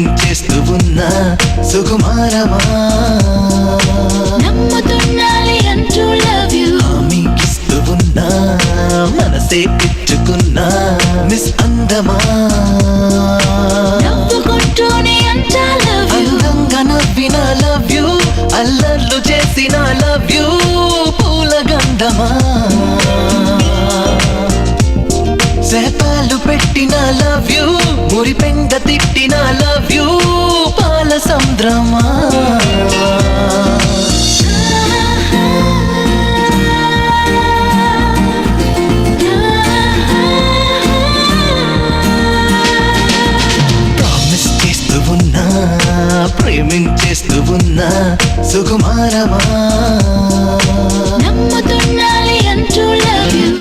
ప్రేమించేస్తూ ఉన్నా సుకుమారమా నమ్ముతున్నాలి అంటూ love you మీకిస్తూ ఉన్నా మనసే పిచ్చుకున్నా మిస్ అందమా నవ్వుకుంటూనే అంటా లవ్ యు అందంగా నవ్విన లవ్ యు అల్లర్లు చేసిన లవ్ యు పూల గంధమా శాపాలు పెట్టిన లవ్ యు మురి పెండ తిట్టిన లవ్ యు పాల సంద్రమా ప్రామిస్ చేస్తూ ఉన్నా ప్రేమించేస్తూ ఉన్నా సుకుమారమా